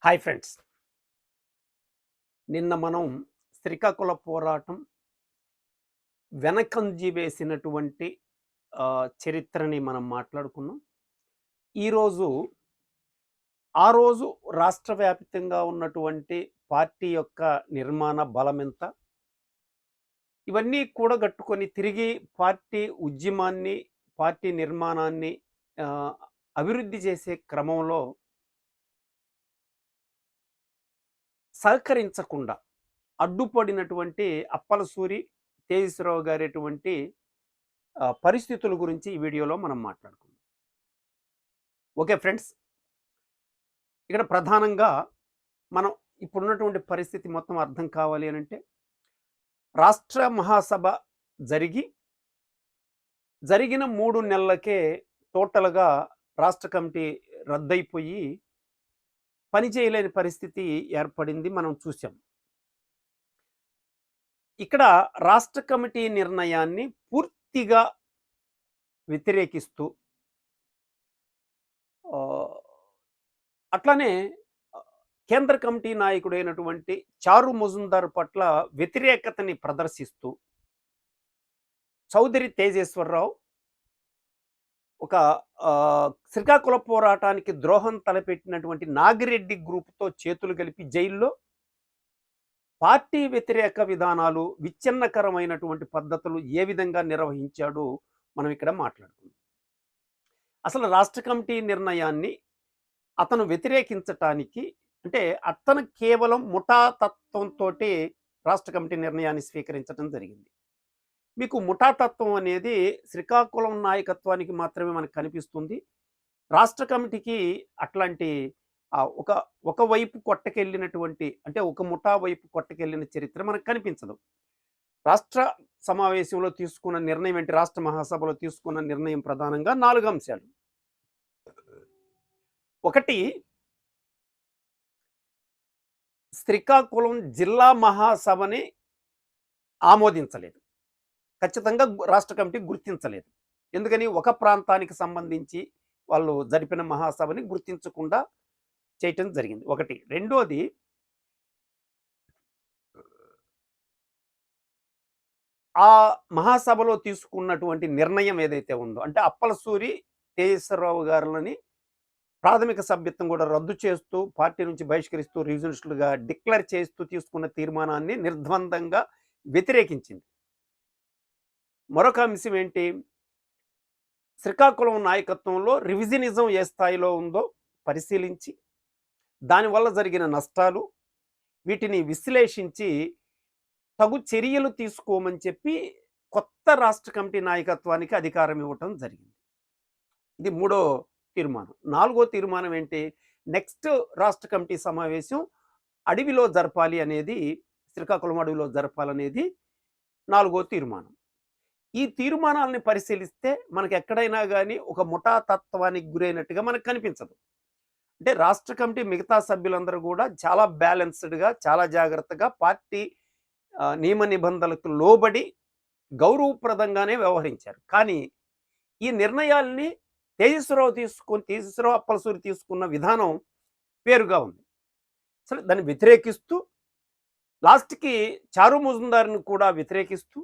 Hi friends. నిన్న మనం శ్రీకాకుళ పోరాటం వెనకంజి వేసినటువంటి చరిత్రని మనం మాట్లాడుకున్నాం. ఈరోజు ఆ రోజు రాష్ట్ర వ్యాప్తంగా ఉన్నటువంటి పార్టీ యొక్క నిర్మాణ బలమెంత, ఇవన్నీ కూడగట్టుకొని తిరిగి పార్టీ ఉద్యమాన్ని, పార్టీ నిర్మాణాన్ని ఆహ్, అభివృద్ధి చేసే క్రమంలో సహకరించకుండా అడ్డుపడినటువంటి అప్పలసూరి తేజస్వరరావు గారేటువంటి పరిస్థితుల గురించి ఈ వీడియోలో మనం మాట్లాడుకుందాం. ఓకే ఫ్రెండ్స్, ఇక్కడ ప్రధానంగా మనం ఇప్పుడున్నటువంటి పరిస్థితి మొత్తం అర్థం కావాలి అనంటే, రాష్ట్ర మహాసభ జరిగిన 3 నెలలకే టోటల్‌గా రాష్ట్ర కమిటీ రద్దయిపోయి పని చేయలేని పరిస్థితి ఏర్పడింది. మనం చూసాం. ఇక్కడ రాష్ట్ర కమిటీ నిర్ణయాన్ని పూర్తిగా వ్యతిరేకిస్తూ అట్లానే కేంద్ర కమిటీ నాయకుడైనటువంటి చారు మజుందార్ పట్ల వ్యతిరేకతని ప్రదర్శిస్తూ చౌదరి తేజేశ్వరరావు ఒక శ్రీకాకుళ పోరాటానికి ద్రోహం తలపెట్టినటువంటి నాగిరెడ్డి గ్రూప్‌తో చేతులు కలిపి జైల్లో పార్టీ వ్యతిరేక విధానాలు, విచ్ఛిన్నకరమైనటువంటి పద్ధతులు ఏ విధంగా నిర్వహించాడో మనం ఇక్కడ మాట్లాడుకుందాం. అసలు రాష్ట్ర కమిటీ నిర్ణయాన్ని అతను వ్యతిరేకించటానికి అంటే అతను కేవలం ముఠా తత్వంతోటి రాష్ట్ర కమిటీ నిర్ణయాన్ని స్వీకరించడం జరిగింది. మీకు ముఠా తత్వం అనేది శ్రీకాకుళం నాయకత్వానికి మాత్రమే మనకు కనిపిస్తుంది. రాష్ట్ర కమిటీకి అట్లాంటి ఒకవైపు కొట్టకెళ్ళినటువంటి అంటే ఒక ముఠా వైపు కొట్టకెళ్ళిన చరిత్ర మనకు కనిపించదు. రాష్ట్ర సమావేశంలో తీసుకున్న నిర్ణయం ఏంటి? రాష్ట్ర మహాసభలో తీసుకున్న నిర్ణయం ప్రధానంగా 4 అంశాలు. ఒకటి, శ్రీకాకుళం జిల్లా మహాసభని ఆమోదించలేదు. ఖచ్చితంగా రాష్ట్ర కమిటీ గుర్తించలేదు. ఎందుకని? ఒక ప్రాంతానికి సంబంధించి వాళ్ళు జరిపిన మహాసభని గుర్తించకుండా చేయటం జరిగింది. ఒకటి. రెండోది, ఆ మహాసభలో తీసుకున్నటువంటి నిర్ణయం ఏదైతే ఉందో అంటే అప్పలసూరి తేజేశ్వరరావు గారులని ప్రాథమిక సభ్యత్వం కూడా రద్దు చేస్తూ పార్టీ నుంచి బహిష్కరిస్తూ రివిజనిస్టులుగా డిక్లేర్ చేస్తూ తీసుకున్న తీర్మానాన్ని నిర్ద్వందంగా వ్యతిరేకించింది. మరొక అంశం ఏంటి? శ్రీకాకుళం నాయకత్వంలో రివిజనిజం ఏ స్థాయిలో ఉందో పరిశీలించి దానివల్ల జరిగిన నష్టాలు వీటిని విశ్లేషించి తగు చర్యలు తీసుకోమని చెప్పి కొత్త రాష్ట్ర కమిటీ నాయకత్వానికి అధికారం ఇవ్వటం జరిగింది. ఇది 3వ తీర్మానం. 4వ తీర్మానం ఏంటి? నెక్స్ట్ రాష్ట్ర కమిటీ సమావేశం అడవిలో జరపాలి అనేది, శ్రీకాకుళం అడవిలో జరపాలనేది 4వ తీర్మానం. ఈ తీర్మానాలని పరిశీలిస్తే మనకు ఎక్కడైనా కానీ ఒక ముఠా తత్వానికి గురైనట్టుగా మనకు కనిపించదు. అంటే రాష్ట్ర కమిటీ మిగతా సభ్యులందరూ కూడా చాలా బ్యాలెన్స్డ్‌గా, చాలా జాగ్రత్తగా పార్టీ నియమ నిబంధనలకు లోబడి గౌరవప్రదంగానే వ్యవహరించారు. కానీ ఈ నిర్ణయాల్ని తేజస్వరరావు అప్పలసూరి తీసుకున్న విధానం వేరుగా ఉంది. సరే, దాన్ని వ్యతిరేకిస్తూ లాస్ట్‌కి చారు మజుందార్‌ని కూడా వ్యతిరేకిస్తూ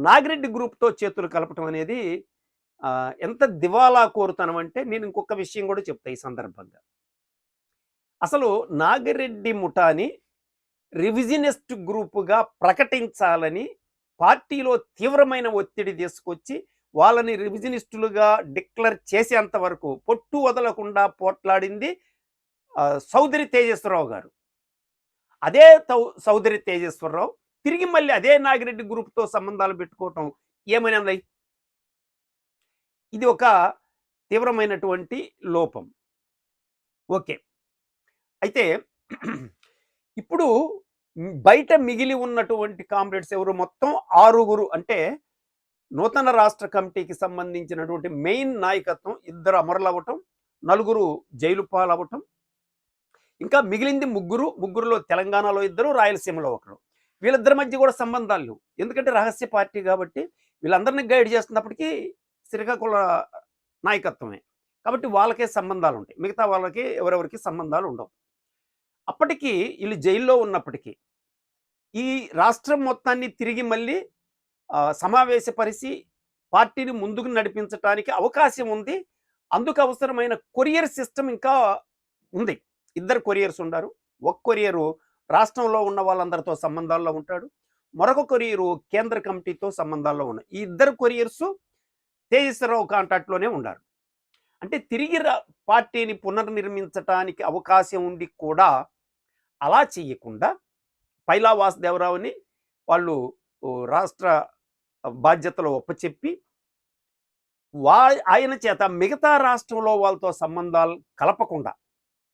నాగిరెడ్డి గ్రూప్‌తో చేతులు కలపటం అనేది ఎంత దివాలా కోరుతనం అంటే, నేను ఇంకొక విషయం కూడా చెప్తా ఈ సందర్భంగా. అసలు నాగిరెడ్డి ముఠాని రివిజనిస్ట్ గ్రూపుగా ప్రకటించాలని పార్టీలో తీవ్రమైన ఒత్తిడి తీసుకొచ్చి వాళ్ళని రివిజనిస్టులుగా డిక్లేర్ చేసేంత వరకు పొట్టు వదలకుండా పోట్లాడింది చౌదరి తేజేశ్వరరావు గారు. అదే చౌదరి తేజేశ్వరరావు తిరిగి మళ్ళీ అదే నాగిరెడ్డి గ్రూప్‌తో సంబంధాలు పెట్టుకోవటం ఏమైనది? ఇది ఒక తీవ్రమైనటువంటి లోపం. ఓకే. అయితే ఇప్పుడు బయట మిగిలి ఉన్నటువంటి కామ్రేడ్స్ ఎవరు? మొత్తం 6 అంటే నూతన రాష్ట్ర కమిటీకి సంబంధించినటువంటి మెయిన్ నాయకత్వం 2 అమరులవ్వటం, 4 జైలు పాలవ్వటం, ఇంకా మిగిలింది 3. ముగ్గురులో తెలంగాణలో 2, రాయలసీమలో 1. వీళ్ళిద్దరి మధ్య కూడా సంబంధాలు లేవు. ఎందుకంటే రహస్య పార్టీ కాబట్టి వీళ్ళందరినీ గైడ్ చేస్తున్నప్పటికీ శ్రీకాకుళ నాయకత్వమే. కాబట్టి వాళ్ళకే సంబంధాలు ఉంటాయి. మిగతా వాళ్ళకి ఎవరెవరికి సంబంధాలు ఉండవు. అప్పటికి ఈళ్ళు జైల్లో ఉన్నప్పటికీ, ఈ రాష్ట్రం మొత్తాన్ని తిరిగి మళ్ళీ సమావేశపరిచి పార్టీని ముందుకు నడిపించటానికి అవకాశం ఉంది. అందుకు అవసరమైన కొరియర్ సిస్టమ్ ఇంకా ఉంది. ఇద్దరు కొరియర్స్ ఉండారు. ఒక కొరియరు రాష్ట్రంలో ఉన్న వాళ్ళందరితో సంబంధాల్లో ఉంటాడు. మరొక కొరియరు కేంద్ర కమిటీతో సంబంధాల్లో ఉన్నాయి. ఈ ఇద్దరు కొరియర్సు తేజస్వరరావు కాంటాక్ట్‌లోనే ఉండారు. అంటే తిరిగి పార్టీని పునర్నిర్మించటానికి అవకాశం ఉండి కూడా అలా చెయ్యకుండా పైలా వాసుదేవరావుని వాళ్ళు రాష్ట్ర బాధ్యతలు ఒప్పచెప్పి ఆయన చేత మిగతా రాష్ట్రంలో వాళ్ళతో సంబంధాలు కలపకుండా,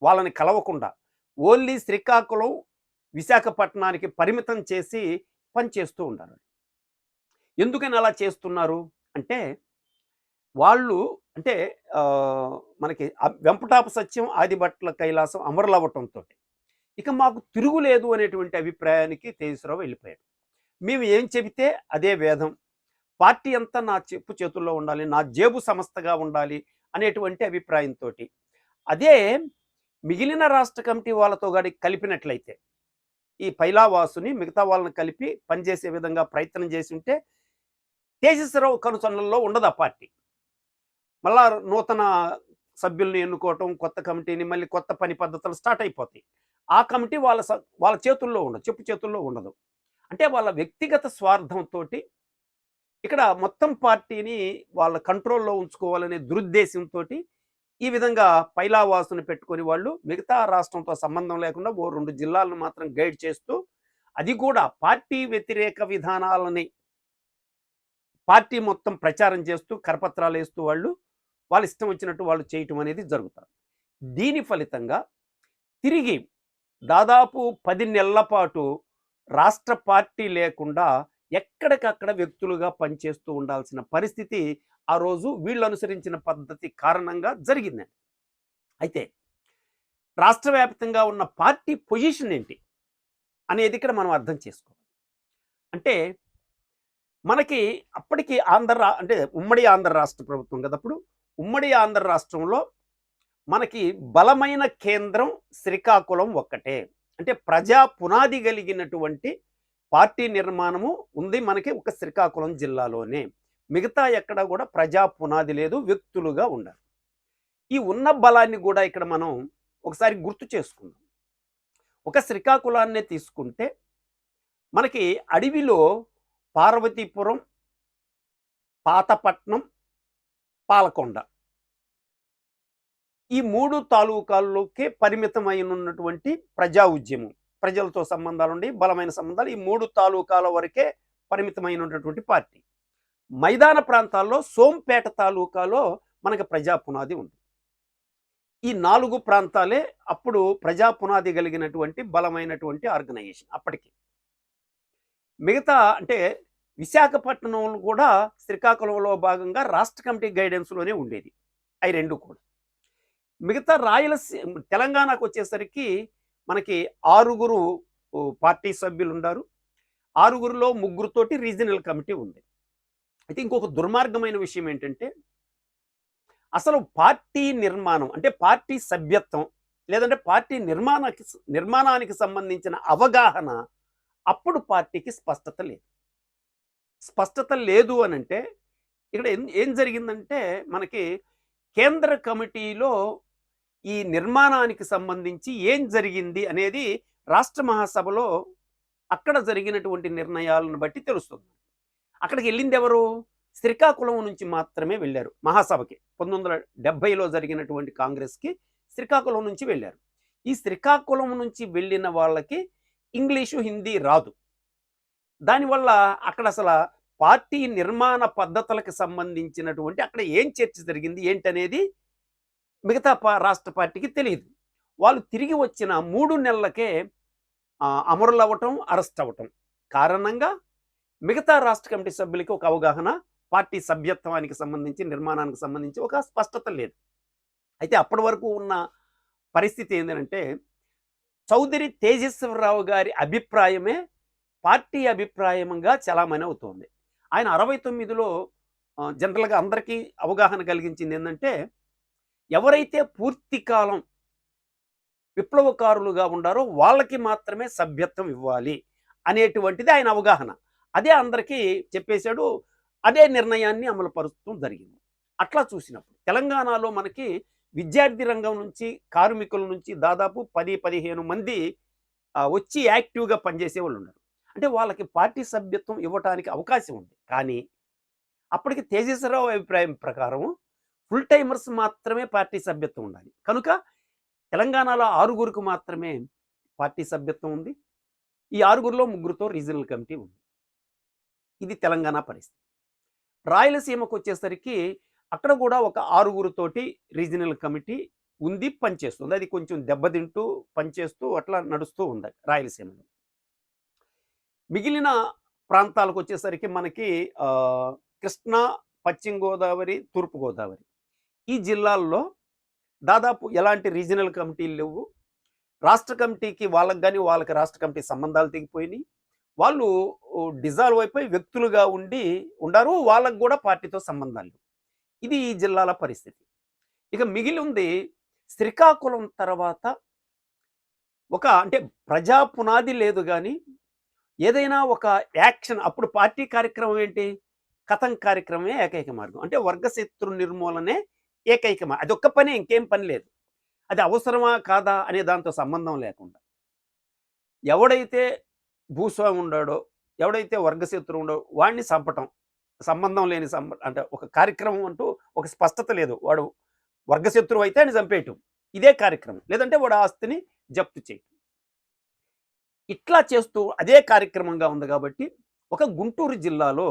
వాళ్ళని కలవకుండా ఓన్లీ శ్రీకాకుళం, విశాఖపట్నానికి పరిమితం చేసి పనిచేస్తూ ఉన్నారు. ఎందుకని అలా చేస్తున్నారు అంటే వాళ్ళు అంటే మనకి వెంపటాపు సత్యం, ఆదిభట్ల కైలాసం అమరులవ్వటంతో ఇక మాకు తిరుగులేదు అనేటువంటి అభిప్రాయానికి తేజస్వరరావు వెళ్ళిపోయాడు. మేము ఏం చెబితే అదే వేదం, పార్టీ అంతా నా చెప్పు చేతుల్లో ఉండాలి, నా జేబు సంస్థగా ఉండాలి అనేటువంటి అభిప్రాయంతో అదే మిగిలిన రాష్ట్ర కమిటీ వాళ్ళతో కలిపినట్లయితే ఈ పైలావాసుని మిగతా వాళ్ళని కలిపి పనిచేసే విధంగా ప్రయత్నం చేసి ఉంటే తేజస్వరరావు కనుసన్నల్లో ఉండదు ఆ పార్టీ. మళ్ళా నూతన సభ్యుల్ని ఎన్నుకోవటం, కొత్త కమిటీని మళ్ళీ కొత్త పని పద్ధతులు స్టార్ట్ అయిపోతాయి. ఆ కమిటీ వాళ్ళ చేతుల్లో ఉండదు, చెప్పు చేతుల్లో ఉండదు. అంటే వాళ్ళ వ్యక్తిగత స్వార్థంతో ఇక్కడ మొత్తం పార్టీని వాళ్ళ కంట్రోల్లో ఉంచుకోవాలనే దురుద్దేశంతో ఈ విధంగా పైలావాసుని పెట్టుకొని వాళ్ళు మిగతా రాష్ట్రంతో సంబంధం లేకుండా ఓ 2 జిల్లాలను మాత్రం గైడ్ చేస్తూ, అది కూడా పార్టీ వ్యతిరేక విధానాలని పార్టీ మొత్తం ప్రచారం చేస్తూ కరపత్రాలు వేస్తూ వాళ్ళ ఇష్టం వచ్చినట్టు వాళ్ళు చేయటం అనేది జరుగుతుంది. దీని ఫలితంగా తిరిగి దాదాపు 10 నెలల పాటు రాష్ట్ర పార్టీ లేకుండా ఎక్కడికక్కడ వ్యక్తులుగా పనిచేస్తూ ఉండాల్సిన పరిస్థితి ఆ రోజు వీళ్ళు అనుసరించిన పద్ధతి కారణంగా జరిగిందండి. అయితే రాష్ట్ర వ్యాప్తంగా ఉన్న పార్టీ పొజిషన్ ఏంటి అనేది ఇక్కడ మనం అర్థం చేసుకోవాలి. అంటే మనకి అప్పటికి అంటే ఉమ్మడి ఆంధ్ర రాష్ట్ర ప్రభుత్వం కదా అప్పుడు. ఉమ్మడి ఆంధ్ర రాష్ట్రంలో మనకి బలమైన కేంద్రం శ్రీకాకుళం ఒక్కటే. అంటే ప్రజా పునాది కలిగినటువంటి పార్టీ నిర్మాణము ఉంది మనకి ఒక శ్రీకాకుళం జిల్లాలోనే. మిగతా ఎక్కడ కూడా ప్రజా పునాది లేదు, వ్యక్తులుగా ఉండాలి. ఈ ఉన్న బలాన్ని కూడా ఇక్కడ మనం ఒకసారి గుర్తు చేసుకుందాం. ఒక శ్రీకాకుళాన్నే తీసుకుంటే మనకి అడవిలో పార్వతీపురం, పాతపట్నం, పాలకొండ ఈ 3 తాలూకాల్లోకే పరిమితమైనటువంటి ప్రజా ఉద్యమం, ప్రజలతో సంబంధాలు ఉండి బలమైన సంబంధాలు ఈ 3 తాలూకాల వరకే పరిమితమైనటువంటి పార్టీ. మైదాన ప్రాంతాల్లో సోంపేట తాలూకాలో మనకి ప్రజా పునాది ఉంది. ఈ 4 ప్రాంతాలే అప్పుడు ప్రజా పునాది కలిగినటువంటి బలమైనటువంటి ఆర్గనైజేషన్ అప్పటికి. మిగతా అంటే విశాఖపట్నం కూడా శ్రీకాకుళంలో భాగంగా రాష్ట్ర కమిటీ గైడెన్స్లోనే ఉండేది అవి 2 కూడా. మిగతా తెలంగాణకు వచ్చేసరికి మనకి 6 పార్టీ సభ్యులు ఉన్నారు. 6లో 3తోటి రీజనల్ కమిటీ ఉంది. అయితే ఇంకొక దుర్మార్గమైన విషయం ఏంటంటే అసలు పార్టీ నిర్మాణం అంటే పార్టీ సభ్యత్వం లేదంటే పార్టీ నిర్మాణానికి సంబంధించిన అవగాహన అప్పుడు పార్టీకి స్పష్టత లేదు. స్పష్టత లేదు అని అంటే ఇక్కడ ఏం జరిగిందంటే మనకి కేంద్ర కమిటీలో ఈ నిర్మాణానికి సంబంధించి ఏం జరిగింది అనేది రాష్ట్ర మహాసభలో అక్కడ జరిగినటువంటి నిర్ణయాలను బట్టి తెలుస్తుంది. అక్కడికి వెళ్ళింది ఎవరు? శ్రీకాకుళం నుంచి మాత్రమే వెళ్ళారు మహాసభకి. 1970లో జరిగినటువంటి కాంగ్రెస్కి శ్రీకాకుళం నుంచి వెళ్ళారు. ఈ శ్రీకాకుళం నుంచి వెళ్ళిన వాళ్ళకి ఇంగ్లీషు, హిందీ రాదు. దానివల్ల అక్కడ అసలు పార్టీ నిర్మాణ పద్ధతులకు సంబంధించినటువంటి అక్కడ ఏం చర్చ జరిగింది ఏంటనేది మిగతా రాష్ట్ర పార్టీకి తెలియదు. వాళ్ళు తిరిగి వచ్చిన 3 నెలలకే అమరులు అవ్వటం, అరెస్ట్ అవ్వటం కారణంగా మిగతా రాష్ట్ర కమిటీ సభ్యులకి ఒక అవగాహన, పార్టీ సభ్యత్వానికి సంబంధించి నిర్మాణానికి సంబంధించి ఒక స్పష్టత లేదు. అయితే అప్పటి వరకు ఉన్న పరిస్థితి ఏంటంటే చౌదరి తేజస్వరరావు గారి అభిప్రాయమే పార్టీ అభిప్రాయంగా చలామణి అవుతోంది. ఆయన 69లో జనరల్గా అందరికీ అవగాహన కలిగించింది ఏంటంటే ఎవరైతే పూర్తి కాలం విప్లవకారులుగా ఉండారో వాళ్ళకి మాత్రమే సభ్యత్వం ఇవ్వాలి అనేటువంటిది ఆయన అవగాహన. అదే అందరికీ చెప్పేశాడు. అదే నిర్ణయాన్ని అమలు పరుస్తూ జరిగింది. అట్లా చూసినప్పుడు తెలంగాణలో మనకి విద్యార్థి రంగం నుంచి, కార్మికుల నుంచి దాదాపు 10, 15 మంది వచ్చి యాక్టివ్‌గా పనిచేసేవాళ్ళు ఉన్నారు. అంటే వాళ్ళకి పార్టీ సభ్యత్వం ఇవ్వటానికి అవకాశం ఉంది. కానీ అప్పటికి తేజేశ్వరరావు అభిప్రాయం ప్రకారం ఫుల్ టైమర్స్ మాత్రమే పార్టీ సభ్యత్వం ఉండాలి. కనుక తెలంగాణలో 6గురికి మాత్రమే పార్టీ సభ్యత్వం ఉంది. ఈ 6గురిలో 3గురితో రీజనల్ కమిటీ ఉంది. ఇది తెలంగాణ పరిస్థితి. రాయలసీమకొచ్చేసరికి అక్కడ కూడా ఒక 6గురితోటి రీజనల్ కమిటీ ఉంది, పనిచేస్తుంది. అది కొంచెం దెబ్బతింటూ పనిచేస్తూ అట్లా నడుస్తూ ఉంది రాయలసీమలో. మిగిలిన ప్రాంతాలకొచ్చేసరికి మనకి కృష్ణా, పశ్చిమ గోదావరి, తూర్పు గోదావరి ఈ జిల్లాల్లో దాదాపు ఎలాంటి రీజనల్ కమిటీలు లేవు. రాష్ట్ర కమిటీకి వాళ్ళకి గాని, వాళ్ళకి రాష్ట్ర కమిటీ సంబంధాలు తెగిపోయినాయి. వాళ్ళు డిజాల్వ్ అయిపోయి వ్యక్తులుగా ఉండారు. వాళ్ళకి కూడా పార్టీతో సంబంధాలు. ఇది ఈ జిల్లాల పరిస్థితి. ఇక మిగిలి ఉంది శ్రీకాకుళం తర్వాత అంటే ప్రజా పునాది లేదు గాని ఏదైనా ఒక యాక్షన్ అప్పుడు పార్టీ కార్యక్రమం ఏంటి? కథం కార్యక్రమమే ఏకైక మార్గం. అంటే వర్గశత్రు నిర్మూలనే ఏకైక అదొక్క పనే, ఇంకేం పని లేదు. అది అవసరమా కాదా అనే దాంతో సంబంధం లేకుండా ఎవడైతే భూస్వామి ఉండాడో, ఎవడైతే వర్గశత్రువు ఉండో వాడిని చంపటం. సంబంధం లేని అంటే ఒక కార్యక్రమం అంటూ ఒక స్పష్టత లేదు. వాడు వర్గశత్రువు అయితే ఆయన చంపేయటం. ఇదే కార్యక్రమం. లేదంటే వాడు ఆస్తిని జప్తు చేయటం. ఇట్లా చేస్తూ అదే కార్యక్రమంగా ఉంది కాబట్టి ఒక గుంటూరు జిల్లాలో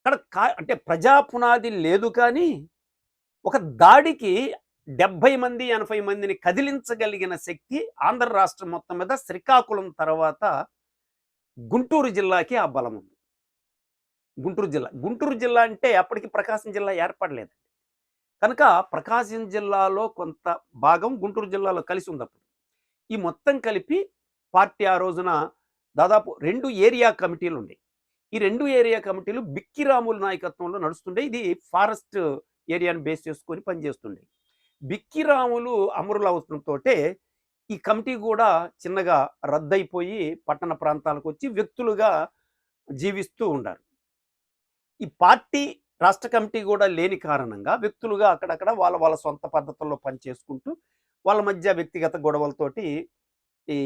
అక్కడ అంటే ప్రజా పునాది లేదు కానీ ఒక దాడికి 70 మంది 80 మందిని కదిలించగలిగిన శక్తి ఆంధ్ర రాష్ట్రం మొత్తం మీద శ్రీకాకుళం తర్వాత గుంటూరు జిల్లాకి ఆ బలం ఉంది. గుంటూరు జిల్లా అంటే అప్పటికి ప్రకాశం జిల్లా ఏర్పడలేదు. కనుక ప్రకాశం జిల్లాలో కొంత భాగం గుంటూరు జిల్లాలో కలిసి ఉంది. అప్పుడు ఈ మొత్తం కలిపి పార్టీ ఆ రోజున దాదాపు 2 ఏరియా కమిటీలు ఉన్నాయి. ఈ 2 ఏరియా కమిటీలు బిక్కిరాముల నాయకత్వంలో నడుస్తుండే. ఇది ఫారెస్ట్ ఏరియాని బేస్ చేసుకొని పనిచేస్తుండే. బిక్కిరాములు అమరులు అవసరంతో ఈ కమిటీ కూడా చిన్నగా రద్దయిపోయి పట్టణ ప్రాంతాలకు వచ్చి వ్యక్తులుగా జీవిస్తూ ఉండారు. ఈ పార్టీ రాష్ట్ర కమిటీ కూడా లేని కారణంగా వ్యక్తులుగా అక్కడక్కడ వాళ్ళ సొంత పద్ధతుల్లో పనిచేసుకుంటూ వాళ్ళ మధ్య వ్యక్తిగత గొడవలతోటి ఈ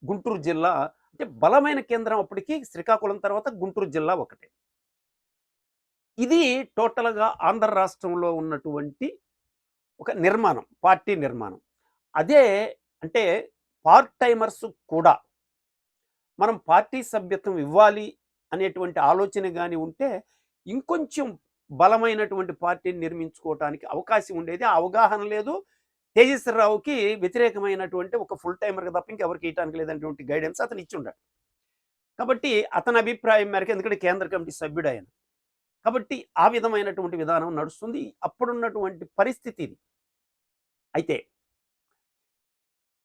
గుంటూరు జిల్లా అంటే బలమైన కేంద్రం అప్పటికి శ్రీకాకుళం తర్వాత గుంటూరు జిల్లా ఒకటే. ఇది టోటల్‌గా ఆంధ్ర రాష్ట్రంలో ఉన్నటువంటి ఒక నిర్మాణం, పార్టీ నిర్మాణం. అదే అంటే పార్ట్ టైమర్స్ కూడా మనం పార్టీ సభ్యత్వం ఇవ్వాలి అనేటువంటి ఆలోచన గాని ఉంటే ఇంకొంచెం బలమైనటువంటి పార్టీని నిర్మించుకోవటానికి అవకాశం ఉండేది. ఆ అవగాహన లేదు. తేజేశ్వరరావుకి వ్యతిరేకమైనటువంటి ఒక ఫుల్ టైమర్‌కి తప్ప ఇంకెవరికి ఇయ్యటానికి లేదనేటువంటి గైడెన్స్ అతను ఇచ్చుండాడు. కాబట్టి అతని అభిప్రాయం మేరకు ఎందుకంటే కేంద్ర కమిటీ సభ్యుడాయన. కాబట్టి ఆ విధమైనటువంటి విధానం నడుస్తుంది. అప్పుడున్నటువంటి పరిస్థితి ఇది. అయితే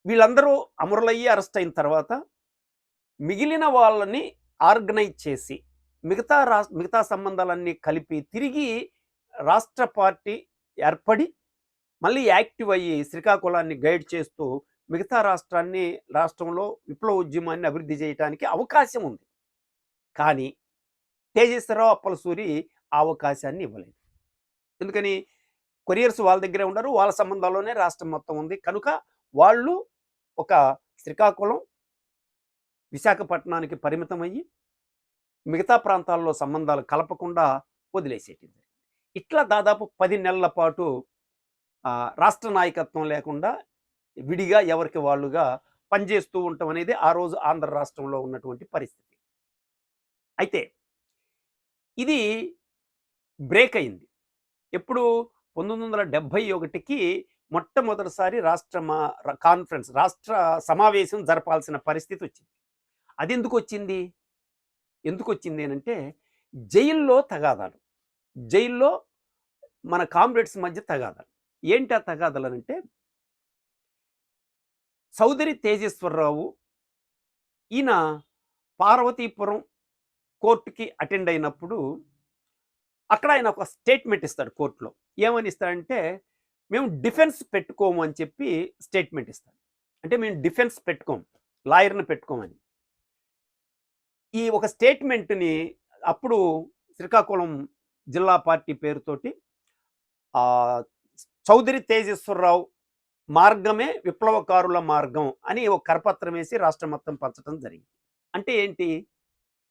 వీళ్ళందరూ అమరులయ్యి అరెస్ట్ అయిన తర్వాత మిగిలిన వాళ్ళని ఆర్గనైజ్ చేసి మిగతా సంబంధాలన్నీ కలిపి తిరిగి రాష్ట్ర పార్టీ ఏర్పడి మళ్ళీ యాక్టివ్ అయ్యి శ్రీకాకుళాన్ని గైడ్ చేస్తూ మిగతా రాష్ట్రంలో విప్లవ ఉద్యమాన్ని అభివృద్ధి చేయడానికి అవకాశం ఉంది. కానీ తేజేశ్వరరావు అప్పలసూరి ఆ అవకాశాన్ని ఇవ్వలేదు. ఎందుకని కొరియర్స్ వాళ్ళ దగ్గరే ఉన్నారు. వాళ్ళ సంబంధాల్లోనే రాష్ట్రం మొత్తం ఉంది. కనుక వాళ్ళు ఒక శ్రీకాకుళం, విశాఖపట్నానికి పరిమితమయ్యి మిగతా ప్రాంతాల్లో సంబంధాలు కలపకుండా వదిలేసేటింది. ఇట్లా దాదాపు 10 నెలల పాటు రాష్ట్ర నాయకత్వం లేకుండా విడిగా ఎవరికి వాళ్ళుగా పనిచేస్తూ ఉండటం అనేది ఆ రోజు ఆంధ్ర రాష్ట్రంలో ఉన్నటువంటి పరిస్థితి. అయితే ఇది బ్రేక్ అయింది. ఎప్పుడు 1971కి మొట్టమొదటిసారి రాష్ట్ర సమావేశం జరపాల్సిన పరిస్థితి వచ్చింది. అది ఎందుకు వచ్చింది అంటే జైల్లో తగాదాలు. జైల్లో మన కామ్రేడ్స్ మధ్య తగాదాలు. ఏంటి ఆ తగాదాలు అంటే చౌదరి తేజేశ్వరరావు ఈయన పార్వతీపురం కోర్టుకి అటెండ్ అయినప్పుడు అక్కడ ఆయన ఒక స్టేట్మెంట్ ఇస్తాడు కోర్టులో. ఏమని ఇస్తాడంటే మేము డిఫెన్స్ పెట్టుకోము అని చెప్పి స్టేట్మెంట్ ఇస్తారు. అంటే మేము డిఫెన్స్ పెట్టుకోము, లాయర్‌ని పెట్టుకోమని. ఈ ఒక స్టేట్మెంట్‌ని అప్పుడు శ్రీకాకుళం జిల్లా పార్టీ పేరుతోటి ఆహ్, చౌదరి తేజేశ్వరరావు మార్గమే విప్లవకారుల మార్గం అని ఒక కరపత్రం వేసి రాష్ట్రం మొత్తం పంచడం జరిగింది. అంటే ఏంటి?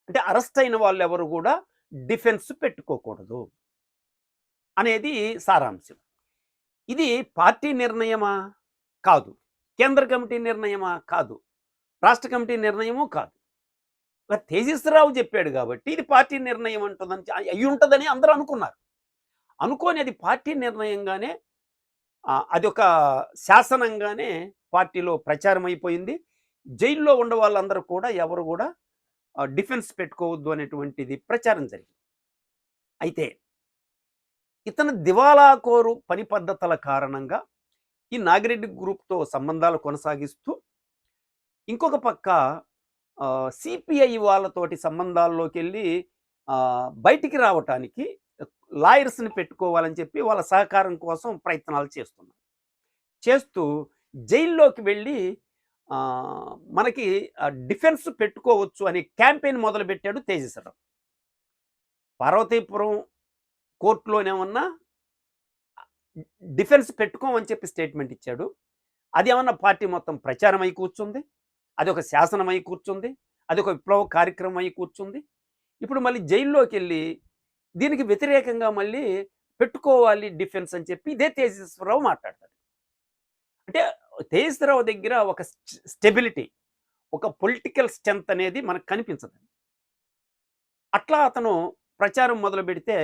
అంటే అరెస్ట్ అయిన వాళ్ళెవరు గూడా డిఫెన్స్ పెట్టుకోకూడదు అనేది సారాంశం. ఇది పార్టీ నిర్ణయమా? కాదు. కేంద్ర కమిటీ నిర్ణయమా? కాదు. రాష్ట్ర కమిటీ నిర్ణయము కాదు. మరి తేజస్వరరావు చెప్పాడు గాబట్టి ఇది పార్టీ నిర్ణయం అయ్యుంటదని అందరూ అనుకున్నారు. అనుకోని అది పార్టీ నిర్ణయంగానే అదొక శాసనంగానే పార్టీలో ప్రచారం అయిపోయింది. జైల్లో ఉన్న వాళ్ళందరూ కూడా ఎవరు గూడా డిఫెన్స్ పెట్టుకోవద్దు అనేటువంటిది ప్రచారం జరిగింది. అయితే ఇతను దివాలాకోరు పని పద్ధతుల కారణంగా ఈ నాగిరెడ్డి గ్రూప్‌తో సంబంధాలు కొనసాగిస్తూ, ఇంకొక పక్క సిపిఐ వాళ్ళతోటి సంబంధాల్లోకెళ్ళి బయటికి రావటానికి లాయర్స్‌ని పెట్టుకోవాలని చెప్పి వాళ్ళ సహకారం కోసం ప్రయత్నాలు చేస్తున్నారు. చేస్తూ జైల్లోకి వెళ్ళి మనకి డిఫెన్స్ పెట్టుకోవచ్చు అనే క్యాంపెయిన్ మొదలుపెట్టాడు తేజస్వరరావు. పార్వతీపురం కోర్టులోనేమన్నా డిఫెన్స్ పెట్టుకోమని చెప్పి స్టేట్మెంట్ ఇచ్చాడు. అదేమన్నా పార్టీ మొత్తం ప్రచారం అయి కూర్చుంది. అదొక శాసనం అయి కూర్చుంది. అదొక విప్లవ కార్యక్రమం అయి కూర్చుంది. ఇప్పుడు మళ్ళీ జైల్లోకెళ్ళి దీనికి వ్యతిరేకంగా మళ్ళీ పెట్టుకోవాలి డిఫెన్స్ అని చెప్పి ఇదే తేజస్వరరావు మాట్లాడతాడు. అంటే తేజస్వరరావు దగ్గర ఒక స్టెబిలిటీ, ఒక పొలిటికల్ స్ట్రెంత్ అనేది మనకు కనిపించదు. అట్లా అతను ప్రచారం మొదలుపెడితే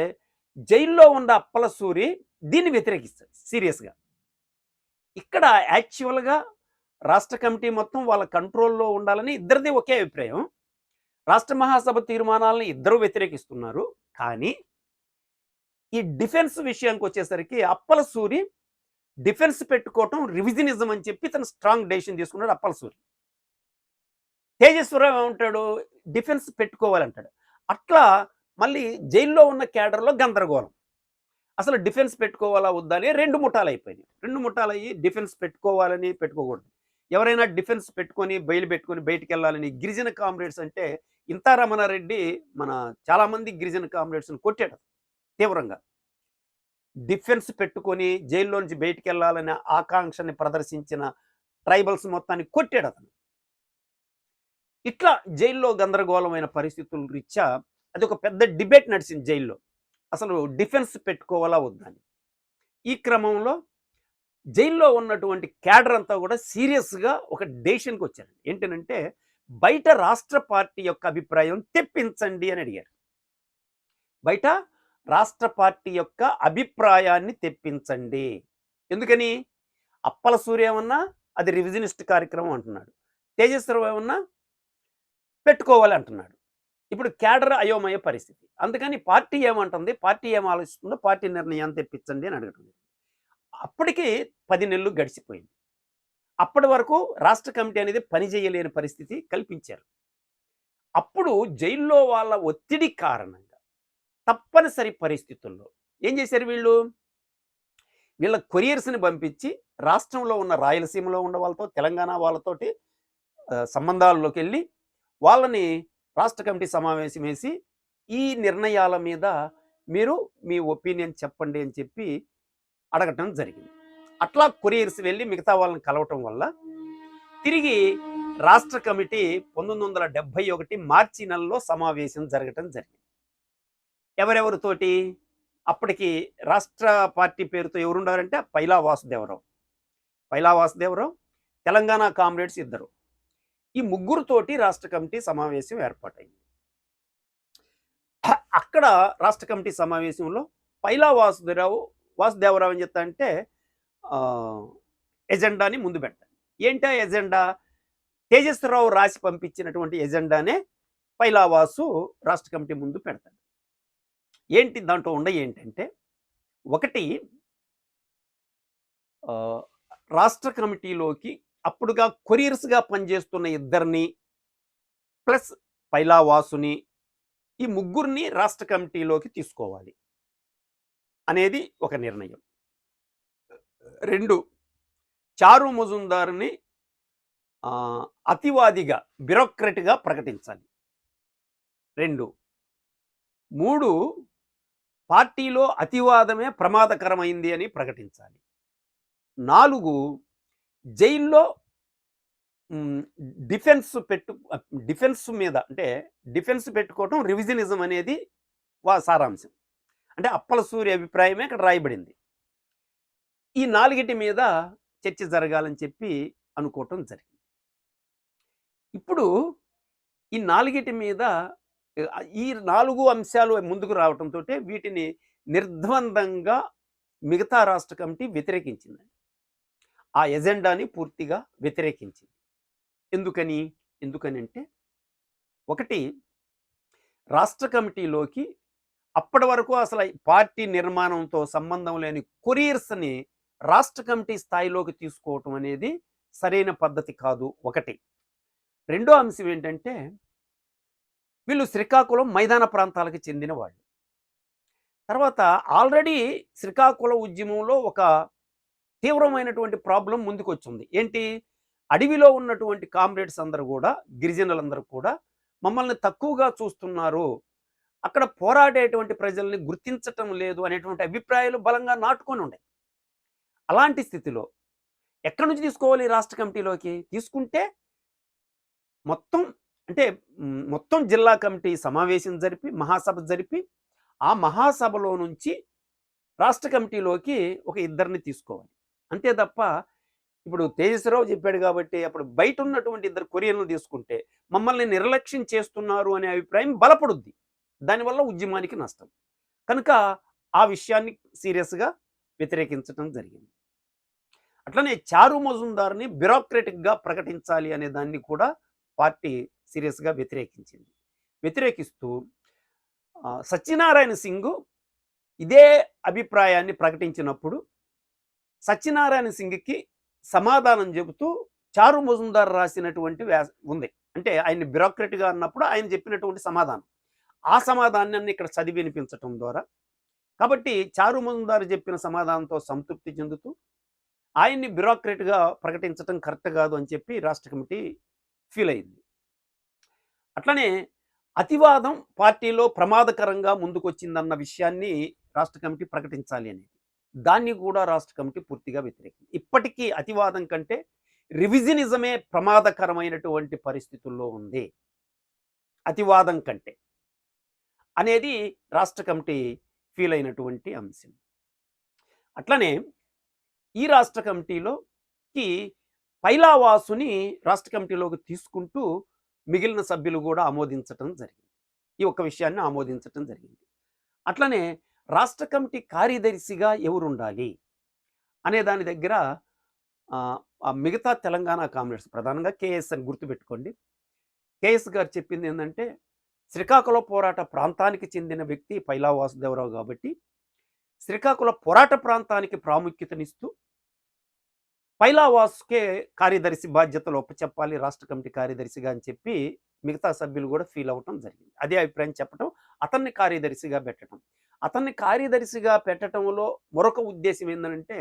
జైల్లో ఉన్న అప్పలసూరి దీన్ని వ్యతిరేకిస్తాడు సీరియస్‌గా. ఇక్కడ యాక్చువల్‌గా రాష్ట్ర కమిటీ మొత్తం వాళ్ళ కంట్రోల్‌లో ఉండాలని ఇద్దరిది ఒకే అభిప్రాయం. రాష్ట్ర మహాసభ తీర్మానాలను ఇద్దరూ వ్యతిరేకిస్తున్నారు. కానీ ఈ డిఫెన్స్ విషయానికొచ్చేసరికి అప్పలసూరి డిఫెన్స్ పెట్టుకోవటం రివిజనిజం అని చెప్పి తను స్ట్రాంగ్ డెసిషన్ తీసుకున్నాడు అప్పలసూరి. తేజస్వరరావు ఏమంటాడు? డిఫెన్స్ పెట్టుకోవాలంటాడు. అట్లా మళ్ళీ జైల్లో ఉన్న క్యాడర్‌లో గందరగోళం. అసలు డిఫెన్స్ పెట్టుకోవాలా వద్దా అని 2 ముఠాలయిపోయినాయి. 2 ముఠాలయ్యి డిఫెన్స్ పెట్టుకోవాలని, పెట్టుకోకూడదు. ఎవరైనా డిఫెన్స్ పెట్టుకొని బెయిల్ పెట్టుకొని బయటికెళ్ళాలని గిరిజన కామ్రేడ్స్ అంటే ఇంతా రమణారెడ్డి మన చాలామంది గిరిజన కామ్రేడ్స్‌ని కొట్టాడు తీవ్రంగా. డిఫెన్స్ పెట్టుకొని జైల్లో నుంచి బయటికెళ్ళాలనే ఆకాంక్షని ప్రదర్శించిన ట్రైబల్స్ మొత్తాన్ని కొట్టాడు అతను. ఇట్లా జైల్లో గందరగోళమైన పరిస్థితుల రీత్యా అదొక పెద్ద డిబేట్ నడిచింది జైల్లో. అసలు డిఫెన్స్ పెట్టుకోవాలా వద్దా అని. ఈ క్రమంలో జైల్లో ఉన్నటువంటి క్యాడర్ అంతా కూడా సీరియస్‌గా ఒక డెసిషన్‌కి వచ్చారు. ఏంటనంటే బయట రాష్ట్ర పార్టీ యొక్క అభిప్రాయం తెప్పించండి అని అడిగారు. బయట రాష్ట్ర పార్టీ యొక్క అభిప్రాయాన్ని తెప్పించండి. ఎందుకని? అప్పలసూరి ఏమన్నా అది రివిజనిస్ట్ కార్యక్రమం అంటున్నాడు. తేజస్వరరావు ఏమన్నా పెట్టుకోవాలి అంటున్నాడు. ఇప్పుడు క్యాడర్ అయోమయ పరిస్థితి. అందుకని పార్టీ ఏమంటుంది? పార్టీ ఏం ఆలోచిస్తుందో పార్టీ నిర్ణయాన్ని తెప్పించండి అని అడగటం. అప్పటికి 10 నెలలు గడిచిపోయింది. అప్పటి వరకు రాష్ట్ర కమిటీ అనేది పని చేయలేని పరిస్థితి కల్పించారు. అప్పుడు జైల్లో వాళ్ళ ఒత్తిడి కారణంగా తప్పనిసరి పరిస్థితుల్లో ఏం చేశారు వీళ్ళు? వీళ్ళ కొరియర్స్‌ని పంపించి రాష్ట్రంలో ఉన్న రాయలసీమలో ఉన్న వాళ్ళతో, తెలంగాణ వాళ్ళతోటి సంబంధాల్లోకెళ్ళి వాళ్ళని రాష్ట్ర కమిటీ సమావేశం వేసి ఈ నిర్ణయాల మీద మీరు మీ ఒపీనియన్ చెప్పండి అని చెప్పి అడగటం జరిగింది. అట్లా కొరియర్స్ వెళ్ళి మిగతా వాళ్ళని కలవటం వల్ల తిరిగి రాష్ట్ర కమిటీ 1971 మార్చి నెలలో సమావేశం జరగటం జరిగింది. ఎవరెవరితోటి? అప్పటికి రాష్ట్ర పార్టీ పేరుతో ఎవరున్నారంటే పైలా వాసుదేవరావు, తెలంగాణ కామ్రేడ్స్ ఇద్దరు. ఈ ముగ్గురుతోటి రాష్ట్ర కమిటీ సమావేశం ఏర్పాటైంది. అక్కడ రాష్ట్ర కమిటీ సమావేశంలో పైలా వాసుదేవరావు ఏం చెప్తాడంటే ఎజెండాని ముందు పెడతాడు. ఏంటా ఎజెండా? తేజస్వరరావు రాసి పంపించినటువంటి ఎజెండానే పైలావాసు రాష్ట్ర కమిటీ ముందు పెడతాడు. ఏంటి దాంట్లో ఏంటంటే, ఒకటి రాష్ట్ర కమిటీలోకి అప్పుడుగా కొరియర్స్‌గా పనిచేస్తున్న ఇద్దరిని ప్లస్ పైలావాసుని ఈ ముగ్గురిని రాష్ట్ర కమిటీలోకి తీసుకోవాలి అనేది ఒక నిర్ణయం. 2 చారు మజుందార్‌ని అతివాదిగా, బ్యూరోక్రట్‌గా ప్రకటించాలి. 2 3 పార్టీలో అతివాదమే ప్రమాదకరమైంది అని ప్రకటించాలి. 4 జైల్లో హ్మ్. డిఫెన్స్ మీద అంటే డిఫెన్స్ పెట్టుకోవటం రివిజనిజం అనేది సారాంశం. అంటే అప్పల సూరి అభిప్రాయమే అక్కడ రాయబడింది. ఈ 4 మీద చర్చ జరగాలని చెప్పి అనుకోవటం జరిగింది. ఇప్పుడు ఈ 4 మీద ఈ 4 అంశాలు ముందుకు రావటంతోటే వీటిని నిర్ద్వందంగా మిగతా రాష్ట్ర కమిటీ వ్యతిరేకించిందండి. ఆ ఎజెండాని పూర్తిగా వ్యతిరేకించింది. ఎందుకని? ఎందుకనంటే, ఒకటి రాష్ట్ర కమిటీలోకి అప్పటి వరకు అసలు పార్టీ నిర్మాణంతో సంబంధం లేని కొరియర్స్‌ని రాష్ట్ర కమిటీ స్థాయిలోకి తీసుకోవటం అనేది సరైన పద్ధతి కాదు ఒకటి. రెండో అంశం ఏంటంటే, వీళ్ళు శ్రీకాకుళం మైదాన ప్రాంతాలకు చెందిన వాళ్ళు. తర్వాత ఆల్రెడీ శ్రీకాకుళం ఉద్యమంలో ఒక తీవ్రమైనటువంటి ప్రాబ్లమ్ ముందుకొచ్చింది. ఏంటి? అడవిలో ఉన్నటువంటి కామ్రేడ్స్ అందరూ గూడా, గిరిజనులందరూ కూడా మమ్మల్ని తక్కువగా చూస్తున్నారు. అక్కడ పోరాడేటువంటి ప్రజల్ని గుర్తించటం లేదు అనేటువంటి అభిప్రాయాలు బలంగా నాటుకొని ఉండాయి. అలాంటి స్థితిలో ఎక్కడి నుంచి తీసుకోవాలి రాష్ట్ర కమిటీలోకి? తీసుకుంటే మొత్తం అంటే మొత్తం జిల్లా కమిటీ సమావేశం జరిపి, మహాసభ జరిపి, ఆ మహాసభలో నుంచి రాష్ట్ర కమిటీలోకి ఒక ఇద్దరిని తీసుకోవాలి. అంతే తప్ప ఇప్పుడు తేజస్వరావు చెప్పాడు కాబట్టి అప్పుడు బయట ఉన్నటువంటి ఇద్దరు కొరియన్లు తీసుకుంటే మమ్మల్ని నిర్లక్ష్యం చేస్తున్నారు అనే అభిప్రాయం బలపడుద్ది. దానివల్ల ఉద్యమానికి నష్టం. కనుక ఆ విషయాన్ని సీరియస్‌గా వ్యతిరేకించడం జరిగింది. అట్లనే చారు మజుందార్‌ని బ్యూరోక్రాటిక్‌గా ప్రకటించాలి అనే దాన్ని కూడా పార్టీ సీరియస్‌గా వ్యతిరేకించింది. వ్యతిరేకిస్తూ సత్యనారాయణ సింగ్ ఇదే అభిప్రాయాన్ని ప్రకటించినప్పుడు సత్యనారాయణ సింగ్‌కి సమాధానం చెబుతూ చారు మజుందార్ రాసినటువంటి ఉంది. అంటే ఆయన్ని బ్యూరోక్రాట్‌గా అన్నప్పుడు ఆయన చెప్పినటువంటి సమాధానం. ఆ సమాధానాన్ని ఇక్కడ చదివి వినిపించటం ద్వారా కాబట్టి చారు మజుందార్ చెప్పిన సమాధానంతో సంతృప్తి చెందుతూ ఆయన్ని బ్యూరోక్రాట్‌గా ప్రకటించటం కరెక్ట్ కాదు అని చెప్పి రాష్ట్ర కమిటీ ఫీల్ అయింది. అట్లనే అతివాదం పార్టీలో ప్రమాదకరంగా ముందుకొచ్చిందన్న విషయాన్ని రాష్ట్ర కమిటీ ప్రకటించాలి అనేది. దాన్ని కూడా రాష్ట్ర కమిటీ పూర్తిగా వ్యతిరేకించింది. ఇప్పటికీ అతివాదం కంటే రివిజనిజమే ప్రమాదకరమైనటువంటి పరిస్థితుల్లో ఉంది. అతివాదం కంటే అనేది రాష్ట్ర కమిటీ ఫీల్ అయినటువంటి అంశం. అట్లనే ఈ రాష్ట్ర కమిటీలోకి పైలావాసుని రాష్ట్ర కమిటీలోకి తీసుకుంటూ మిగిలిన సభ్యులు కూడా ఆమోదించటం జరిగింది. ఈ ఒక్క విషయాన్ని ఆమోదించటం జరిగింది. అట్లనే రాష్ట్ర కమిటీ కార్యదర్శిగా ఎవరుండాలి అనే దాని దగ్గర మిగతా తెలంగాణ కామ్రేడ్స్ ప్రధానంగా కేఎస్ అని గుర్తుపెట్టుకోండి. కేఎస్ గారు చెప్పింది ఏంటంటే శ్రీకాకుళం పోరాట ప్రాంతానికి చెందిన వ్యక్తి పైలా వాసుదేవరావు కాబట్టి శ్రీకాకుళం పోరాట ప్రాంతానికి ప్రాముఖ్యతనిస్తూ పైలావాసుకే కార్యదర్శి బాధ్యతలు ఒప్పచెప్పాలి రాష్ట్ర కమిటీ కార్యదర్శిగా అని చెప్పి మిగతా సభ్యులు కూడా ఫీల్ అవ్వటం జరిగింది. అదే అభిప్రాయం చెప్పటం, అతన్ని కార్యదర్శిగా పెట్టడం. అతన్ని కార్యదర్శిగా పెట్టడంలో మరొక ఉద్దేశం ఏంటంటే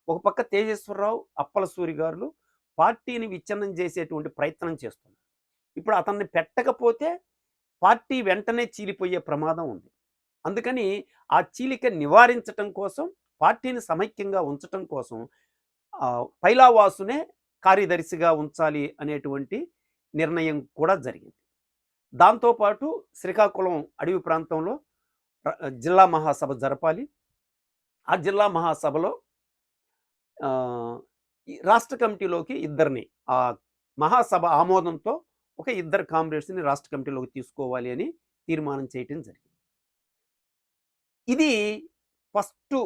ఒక పక్క తేజేశ్వరరావు, అప్పల సూరి గారు పార్టీని విచ్ఛిన్నం చేసేటువంటి ప్రయత్నం చేస్తున్నారు. ఇప్పుడు అతన్ని పెట్టకపోతే పార్టీ వెంటనే చీలిపోయే ప్రమాదం ఉంది. అందుకని ఆ చీలిక నివారించటం కోసం, పార్టీని సమైక్యంగా ఉంచటం కోసం పైలావాసునే కార్యదర్శిగా ఉంచాలి అనేటువంటి నిర్ణయం కూడా జరిగింది. దాంతోపాటు శ్రీకాకుళం అడవి ప్రాంతంలో జిల్లా మహాసభ జరపాలి. ఆ జిల్లా మహాసభలో రాష్ట్ర కమిటీలోకి ఇద్దరిని ఆ మహాసభ ఆమోదంతో ఒక ఇద్దరు కామ్రేడ్స్ని రాష్ట్ర కమిటీలోకి తీసుకోవాలి అని తీర్మానం చేయటం జరిగింది. ఇది ఫస్ట్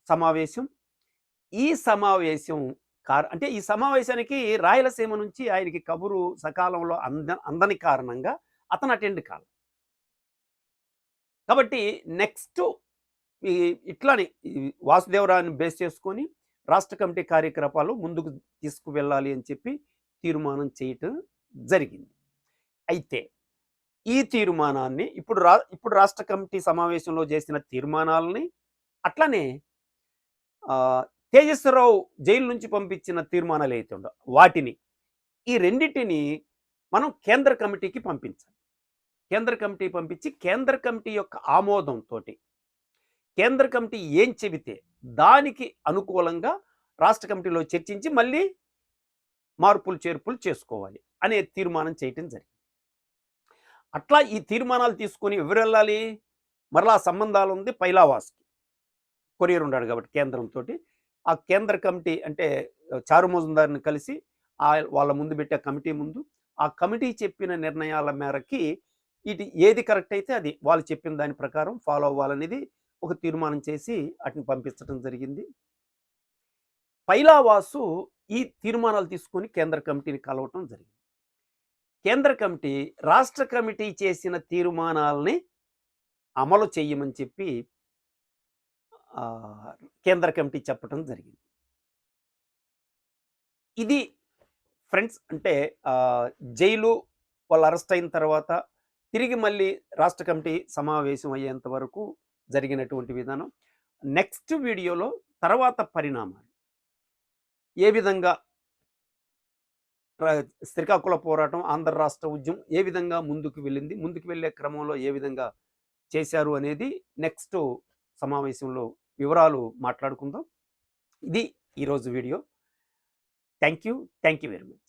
సమావేశం. ఈ సమావేశం అంటే ఈ సమావేశానికి రాయలసీమ నుంచి ఆయనకి కబురు సకాలంలో అందని కారణంగా అతను అటెండ్ కాదు. కాబట్టి నెక్స్ట్ ఇట్లానే వాసుదేవరావుని బేస్ చేసుకొని రాష్ట్ర కమిటీ కార్యకలాపాలు ముందుకు తీసుకువెళ్ళాలి అని చెప్పి తీర్మానం చేయటం జరిగింది. అయితే ఈ తీర్మానాన్ని ఇప్పుడు రాష్ట్ర కమిటీ సమావేశంలో చేసిన తీర్మానాలని అట్లనే తేజస్వరరావు జైలు నుంచి పంపించిన తీర్మానాలు ఏవైతే ఉండో వాటిని, ఈ రెండిటిని మనం కేంద్ర కమిటీకి పంపించాలి. కేంద్ర కమిటీ పంపించి కేంద్ర కమిటీ యొక్క ఆమోదంతోటి కేంద్ర కమిటీ ఏం చెబితే దానికి అనుకూలంగా రాష్ట్ర కమిటీలో చర్చించి మళ్ళీ మార్పులు చేర్పులు చేసుకోవాలి అనే తీర్మానం చేయటం జరిగింది. అట్లా ఈ తీర్మానాలు తీసుకొని ఎవరు వెళ్ళాలి? మరలా సంబంధాలు ఉంది పైలావాస్కి, కొరియర్ ఉన్నాడు కాబట్టి కేంద్రంతో. ఆ కేంద్ర కమిటీ అంటే చారు మజుందార్ని కలిసి వాళ్ళ ముందు పెట్టే కమిటీ ముందు ఆ కమిటీ చెప్పిన నిర్ణయాల మేరకి ఇది ఏది కరెక్ట్ అయితే అది వాళ్ళు చెప్పిన దాని ప్రకారం ఫాలో అవ్వాలనేది ఒక తీర్మానం చేసి వాటిని పంపించడం జరిగింది. పైలావాసు ఈ తీర్మానాలు తీసుకొని కేంద్ర కమిటీని కలవటం జరిగింది. కేంద్ర కమిటీ రాష్ట్ర కమిటీ చేసిన తీర్మానాలని అమలు చేయమని చెప్పి కేంద్ర కమిటీ చెప్పడం జరిగింది. ఇది ఫ్రెండ్స్ అంటే జైలు వాళ్ళు అరెస్ట్ అయిన తర్వాత తిరిగి మళ్ళీ రాష్ట్ర కమిటీ సమావేశం అయ్యేంత వరకు జరిగినటువంటి విధానం. నెక్స్ట్ వీడియోలో తర్వాత పరిణామాలు ఏ విధంగా శ్రీకాకుళ పోరాటం, ఆంధ్ర రాష్ట్ర ఉద్యమం ఏ విధంగా ముందుకు వెళ్ళింది, ముందుకు వెళ్ళే క్రమంలో ఏ విధంగా చేశారు అనేది నెక్స్ట్ సమావేశంలో వివరాలు మాట్లాడుకుందాం. ఇది ఈరోజు video. Thank you very much.